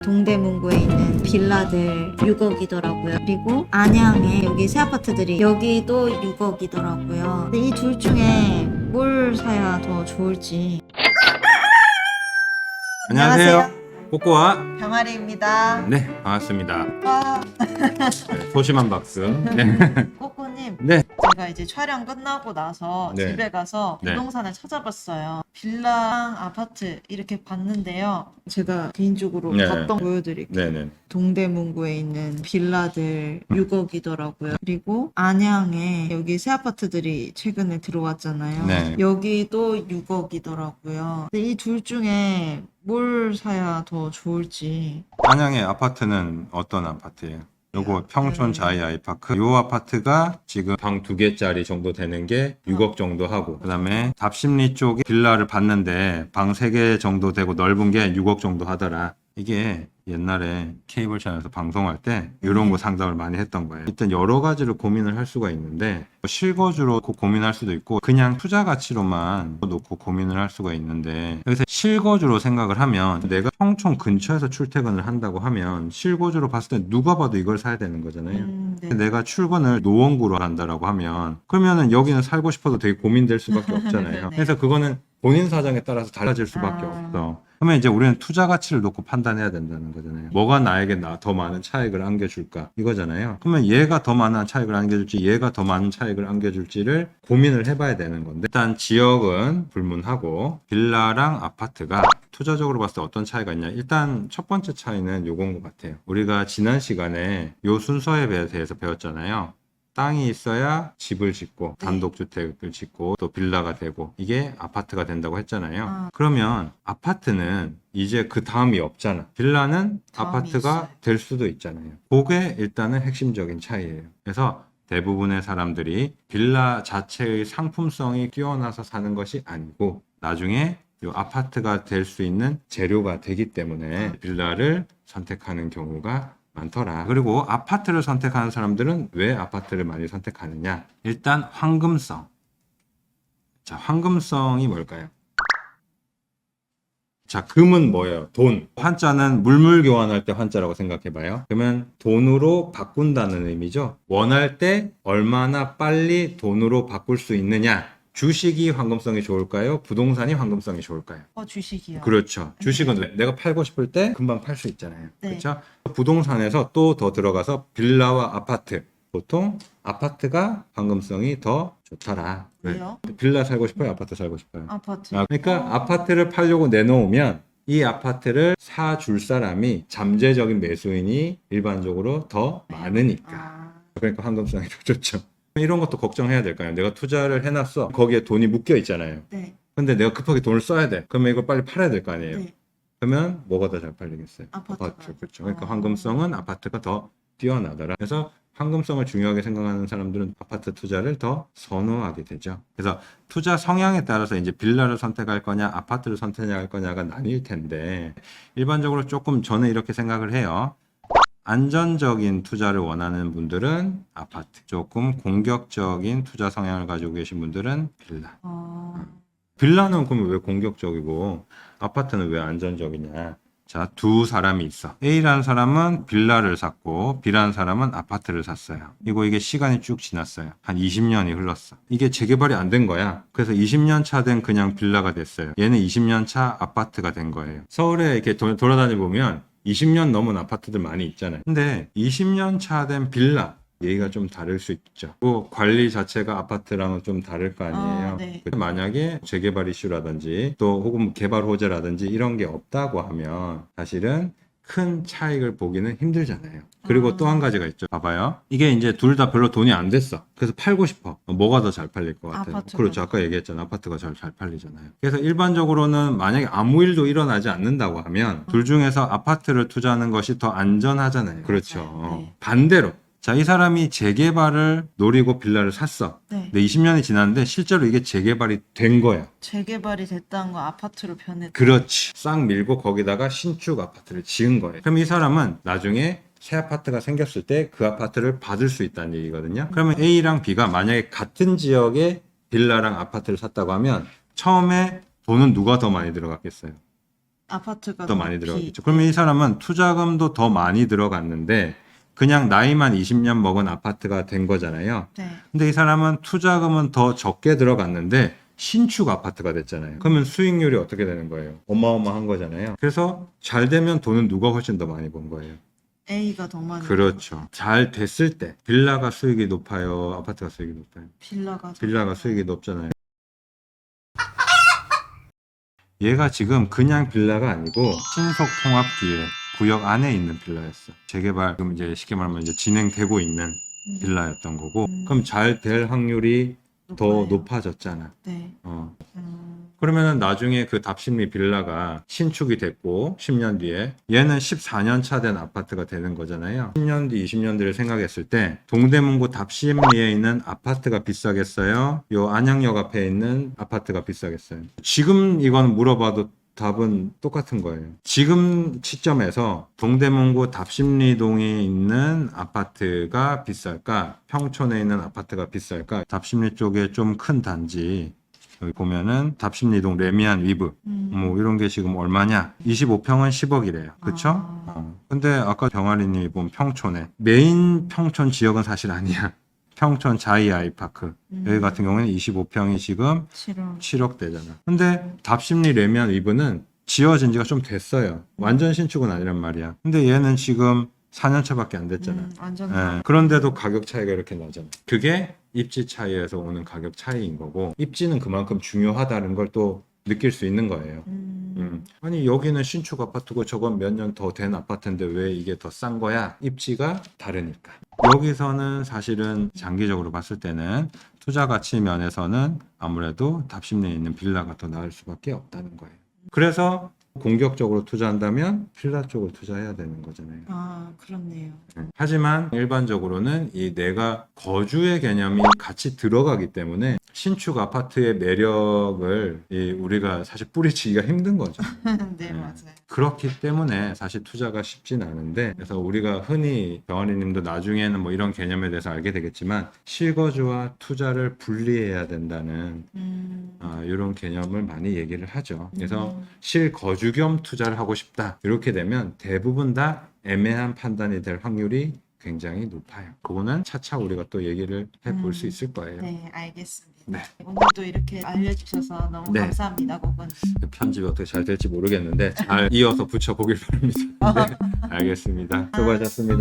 동대문구에 있는 빌라들 6억이더라고요. 그리고 안양에 여기 새 아파트들이 여기도 6억이더라고요. 근데 이 둘 중에 뭘 사야 더 좋을지. 안녕하세요. 꼬꼬와 병아리입니다. 네, 반갑습니다. 와, 네, 소심한 박수. 네. 꼬꼬님. 네. 제가 이제 촬영 끝나고 나서 네. 집에 가서 네. 부동산을 찾아봤어요. 빌라랑 아파트 이렇게 봤는데요. 제가 개인적으로 네. 봤던 거 보여드릴게요. 네네. 동대문구에 있는 빌라들 6억이더라고요. 그리고 안양에 여기 새 아파트들이 최근에 들어왔잖아요. 네. 여기도 6억이더라고요. 근데 이 둘 중에 뭘 사야 더 좋을지. 안양의 아파트는 어떤 아파트예요? 요거 평촌 자이 아이파크. 요 아파트가 지금 방 2개짜리 정도 되는 게 6억 정도 하고, 그 다음에 답심리 쪽에 빌라를 봤는데 방 3개 정도 되고 넓은 게 6억 정도 하더라. 이게 옛날에 케이블 채널에서 방송할 때 이런 거 상담을 많이 했던 거예요. 일단 여러 가지로 고민을 할 수가 있는데, 실거주로 고민할 수도 있고 그냥 투자 가치로만 놓고 고민을 할 수가 있는데, 여기서 실거주로 생각을 하면 내가 평촌 근처에서 출퇴근을 한다고 하면 실거주로 봤을 때 누가 봐도 이걸 사야 되는 거잖아요. 네. 내가 출근을 노원구로 한다라고 하면 그러면은 여기는 살고 싶어도 되게 고민될 수밖에 없잖아요. 네. 그래서 그거는 본인 사정에 따라서 달라질 수밖에 없어. 그러면 이제 우리는 투자 가치를 놓고 판단해야 된다는 거잖아요. 뭐가 나에게 더 많은 차익을 안겨줄까 이거잖아요. 그러면 얘가 더 많은 차익을 안겨줄지 얘가 더 많은 차익을 안겨줄지를 고민을 해봐야 되는 건데, 일단 지역은 불문하고 빌라랑 아파트가 투자적으로 봤을 때 어떤 차이가 있냐. 일단 첫 번째 차이는 요건 것 같아요. 우리가 지난 시간에 요 순서에 대해서 배웠잖아요. 땅이 있어야 집을 짓고 단독주택을 짓고 또 빌라가 되고 이게 아파트가 된다고 했잖아요. 그러면 아파트는 이제 그 다음이 없잖아. 빌라는 아파트가 있어요. 될 수도 있잖아요. 그게 일단은 핵심적인 차이예요. 그래서 대부분의 사람들이 빌라 자체의 상품성이 뛰어나서 사는 것이 아니고 나중에 이 아파트가 될 수 있는 재료가 되기 때문에 빌라를 선택하는 경우가 많더라. 그리고 아파트를 선택하는 사람들은 왜 아파트를 많이 선택하느냐? 일단 황금성. 자, 황금성이 뭘까요? 자, 금은 뭐예요? 돈. 환자는 물물 교환할 때 환자라고 생각해봐요. 그러면 돈으로 바꾼다는 의미죠. 원할 때 얼마나 빨리 돈으로 바꿀 수 있느냐? 주식이 황금성이 좋을까요? 부동산이 황금성이 좋을까요? 주식이요. 그렇죠. 주식은 왜? 내가 팔고 싶을 때 금방 팔 수 있잖아요. 네. 그렇죠? 부동산에서 또 더 들어가서 빌라와 아파트. 보통 아파트가 황금성이 더 좋더라. 왜요? 빌라 살고 싶어요? 아파트 살고 싶어요? 아파트. 그러니까 아파트를 팔려고 내놓으면 이 아파트를 사줄 사람이 잠재적인 매수인이 일반적으로 더 많으니까. 그러니까 황금성이 더 좋죠. 이런 것도 걱정해야 될까요? 내가 투자를 해놨어. 거기에 돈이 묶여 있잖아요. 네. 근데 내가 급하게 돈을 써야 돼. 그러면 이걸 빨리 팔아야 될 거 아니에요. 네. 그러면 뭐가 더 잘 팔리겠어요? 아파트가. 아파트. 그렇죠. 그러니까 황금성은 아파트가 더 뛰어나더라. 그래서 황금성을 중요하게 생각하는 사람들은 아파트 투자를 더 선호하게 되죠. 그래서 투자 성향에 따라서 이제 빌라를 선택할 거냐, 아파트를 선택할 거냐가 나뉠 텐데, 일반적으로 조금 저는 이렇게 생각을 해요. 안전적인 투자를 원하는 분들은 아파트, 조금 공격적인 투자 성향을 가지고 계신 분들은 빌라. 빌라는 그러면 왜 공격적이고 아파트는 왜 안전적이냐? 자, 두 사람이 있어. A라는 사람은 빌라를 샀고 B라는 사람은 아파트를 샀어요. 그리고 이게 시간이 쭉 지났어요. 한 20년이 흘렀어. 이게 재개발이 안 된 거야. 그래서 20년 차 된 그냥 빌라가 됐어요. 얘는 20년 차 아파트가 된 거예요. 서울에 이렇게 돌아다니 보면 20년 넘은 아파트들 많이 있잖아요. 근데 20년 차 된 빌라 얘기가 좀 다를 수 있죠. 또 관리 자체가 아파트랑은 좀 다를 거 아니에요. 네. 만약에 재개발 이슈라든지 또 혹은 개발 호재라든지 이런 게 없다고 하면 사실은 큰 차익을 보기는 힘들잖아요. 그리고 또 한 가지가 있죠. 봐봐요. 이게 이제 둘 다 별로 돈이 안 됐어. 그래서 팔고 싶어. 뭐가 더 잘 팔릴 것 같아요? 아파트가. 그렇죠. 아까 얘기했잖아. 아파트가 잘 팔리잖아요. 그래서 일반적으로는 만약에 아무 일도 일어나지 않는다고 하면 둘 중에서 아파트를 투자하는 것이 더 안전하잖아요. 그렇죠. 네. 반대로. 자, 이 사람이 재개발을 노리고 빌라를 샀어. 네. 근데 20년이 지났는데 실제로 이게 재개발이 된 거야. 재개발이 됐다는 거 아파트로 변했다. 그렇지. 싹 밀고 거기다가 신축 아파트를 지은 거예요. 그럼 이 사람은 나중에 새 아파트가 생겼을 때 그 아파트를 받을 수 있다는 얘기거든요. 그러면 A랑 B가 만약에 같은 지역에 빌라랑 아파트를 샀다고 하면 처음에 돈은 누가 더 많이 들어갔겠어요? 아파트가 더 많이 들어가겠죠. 그러면 이 사람은 투자금도 더 많이 들어갔는데 그냥 나이만 20년 먹은 아파트가 된 거잖아요. 네. 근데 이 사람은 투자금은 더 적게 들어갔는데 신축 아파트가 됐잖아요. 그러면 수익률이 어떻게 되는 거예요? 어마어마한 거잖아요. 그래서 잘 되면 돈은 누가 훨씬 더 많이 번 거예요? A가 더 많이. 그렇죠. 잘 됐을 때 빌라가 수익이 높아요, 아파트가 수익이 높아요. 빌라가 수익이 높잖아요. 얘가 지금 그냥 빌라가 아니고 신속 통합 기획 구역 안에 있는 빌라였어. 재개발 지금 이제 쉽게 말하면 이제 진행되고 있는 빌라였던 거고, 그럼 잘 될 확률이 더 높아졌잖아. 네. 그러면은 나중에 그 답심리 빌라가 신축이 됐고 10년 뒤에 얘는 14년 차 된 아파트가 되는 거잖아요. 10년 뒤, 20년 뒤를 생각했을 때 동대문구 답심리에 있는 아파트가 비싸겠어요? 요 안양역 앞에 있는 아파트가 비싸겠어요? 지금 이건 물어봐도 답은 똑같은 거예요. 지금 시점에서 동대문구 답심리동에 있는 아파트가 비쌀까? 평촌에 있는 아파트가 비쌀까? 답심리 쪽에 좀 큰 단지 여기 보면은 답심리동 레미안 위브 뭐 이런 게 지금 얼마냐? 25평은 10억이래요. 그쵸? 근데 아까 병아리님이 본 평촌에 메인 평촌 지역은 사실 아니야. 평촌 자이 아이파크 여기 같은 경우에는 25평이 지금 7억 대잖아. 근데 답심리 레미안 위브는 지어진 지가 좀 됐어요. 완전 신축은 아니란 말이야. 근데 얘는 지금 4년 차밖에 안 됐잖아. 완전. 예, 그런데도 가격 차이가 이렇게 나잖아. 그게 입지 차이에서 오는 가격 차이인 거고, 입지는 그만큼 중요하다는 걸 또 느낄 수 있는 거예요. 아니 여기는 신축 아파트고 저건 몇 년 더 된 아파트인데 왜 이게 더 싼 거야? 입지가 다르니까. 여기서는 사실은 장기적으로 봤을 때는 투자 가치 면에서는 아무래도 답심리에 있는 빌라가 더 나을 수밖에 없다는 거예요. 그래서 공격적으로 투자한다면 빌라 쪽을 투자해야 되는 거잖아요. 그렇네요. 하지만 일반적으로는 이 내가 거주의 개념이 같이 들어가기 때문에 신축 아파트의 매력을 우리가 사실 뿌리치기가 힘든 거죠. 네, 맞아요. 그렇기 때문에 사실 투자가 쉽진 않은데, 그래서 우리가 흔히 병아리님도 나중에는 뭐 이런 개념에 대해서 알게 되겠지만 실거주와 투자를 분리해야 된다는 이런 개념을 많이 얘기를 하죠. 그래서 실거주 겸 투자를 하고 싶다 이렇게 되면 대부분 다 애매한 판단이 될 확률이 굉장히 높아요. 그거는 차차 우리가 또 얘기를 해볼 수 있을 거예요. 네, 알겠습니다. 네. 오늘도 이렇게 알려주셔서 너무 네. 감사합니다, 고건. 편집이 어떻게 잘 될지 모르겠는데 잘 이어서 붙여보길 바랍니다. 네, 알겠습니다. 수고하셨습니다.